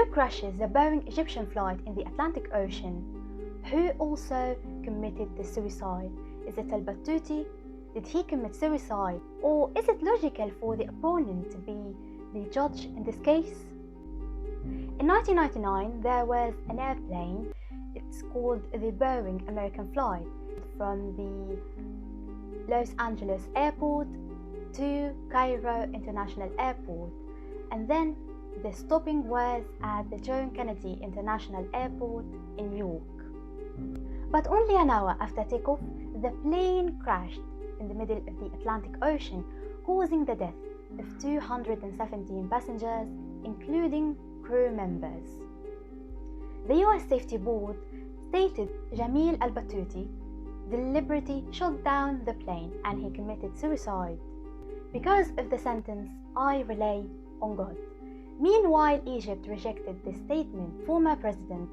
Who crashes the Boeing Egyptian flight in the Atlantic Ocean? Who also committed the suicide? Is it al-Battuti? Did he commit suicide? Or is it logical for the opponent to be the judge in this case? In 1999, there was an airplane. It's called the Boeing American flight from the Los Angeles airport to Cairo International Airport, and then the stopping was at the John Kennedy International Airport in New York. But only an hour after takeoff, the plane crashed in the middle of the Atlantic Ocean, causing the death of 217 passengers, including crew members. The US Safety Board stated Jamil al-Battuti deliberately shot down the plane and he committed suicide. Because of the sentence, I rely on God. Meanwhile, Egypt rejected this statement. Former President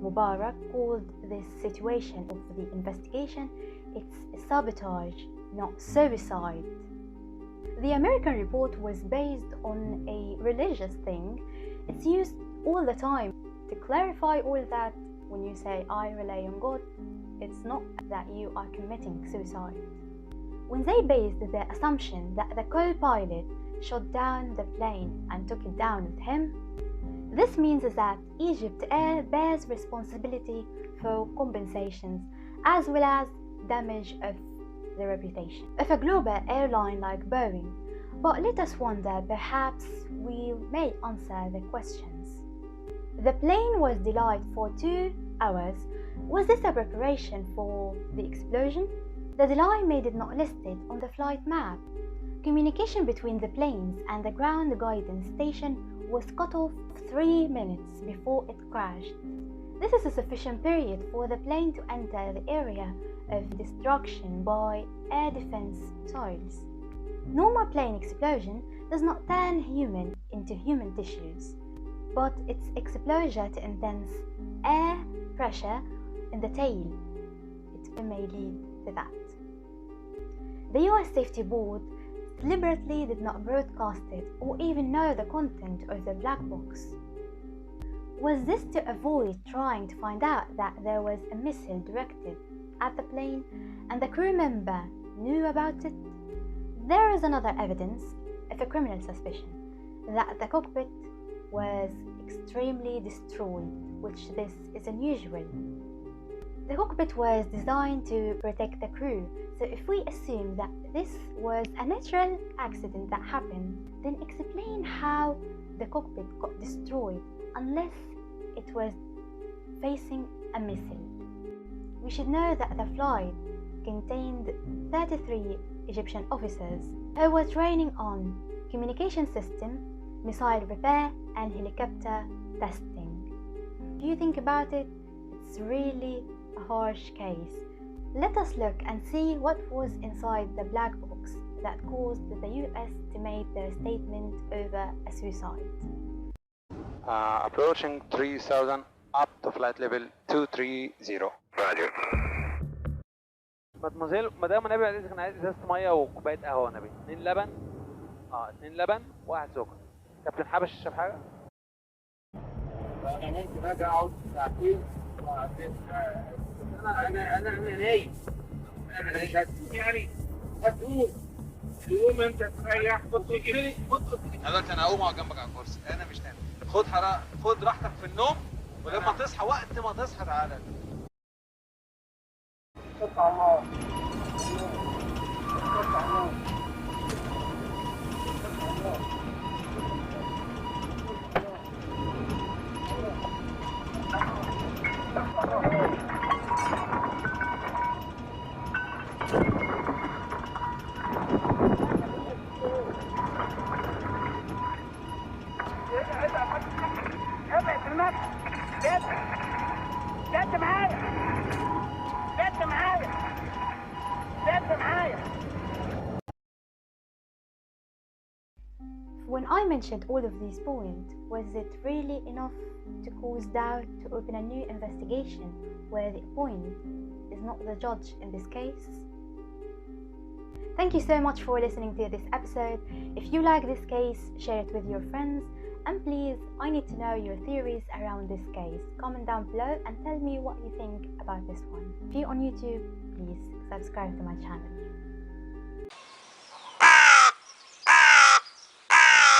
Mubarak called this situation of the investigation, it's sabotage, not suicide. The American report was based on a religious thing. It's used all the time to clarify all that. When you say I rely on God, it's not that you are committing suicide. When they based the assumption that the co-pilot shot down the plane and took it down with him, this means that Egypt Air bears responsibility for compensations as well as damage of the reputation of a global airline like Boeing. But let us wonder, perhaps we may answer the questions. The plane was delayed for 2 hours. Was this a preparation for the explosion? The delay made it not listed on the flight map. Communication between the planes and the ground guidance station was cut off 3 minutes before it crashed. This is a sufficient period for the plane to enter the area of destruction by air defense missiles. Normal plane explosion does not turn human into human tissues, but its exposure to intense air pressure in the tail, it may lead to that. The US Safety Board deliberately did not broadcast it or even know the content of the black box. Was this to avoid trying to find out that there was a missile directed at the plane and the crew member knew about it? There is another evidence of a criminal suspicion that the cockpit was extremely destroyed, which this is unusual. The cockpit was designed to protect the crew, so if we assume that this was a natural accident that happened, then explain how the cockpit got destroyed unless it was facing a missile. We should know that the flight contained 33 Egyptian officers who were training on communication system, missile repair and helicopter testing. If you think about it, it's really a harsh case. Let us look and see what was inside the black box that caused the US to make their statement over a suicide. Approaching 3000 up to flight level 230. Roger. مدموزيل مدام نبي عايز كان عايز ازازه ميه وكوبايه قهوه نبي 2 لبن 2 لبن و1 سكر. كابتن حبش يشرب حاجه؟ انا ممكن اجي اقعد ساعتين وبعدين انا نايم. انا يعني هتقوم تقوم انت تريح وتجري دلوقتي انا هقوم اقعد جنبك على الكرسي، انا مش نايم. خد راحتك في النوم ولما تصحى وقت ما تصحى تعالى. قطع الله قطع الله When I mentioned all of these points, was it really enough to cause doubt to open a new investigation where the opponent is not the judge in this case? Thank you so much for listening to this episode. If you like this case, share it with your friends and please I need to know your theories around this case. Comment down below and tell me what you think about this one. If you're on YouTube, please subscribe to my channel.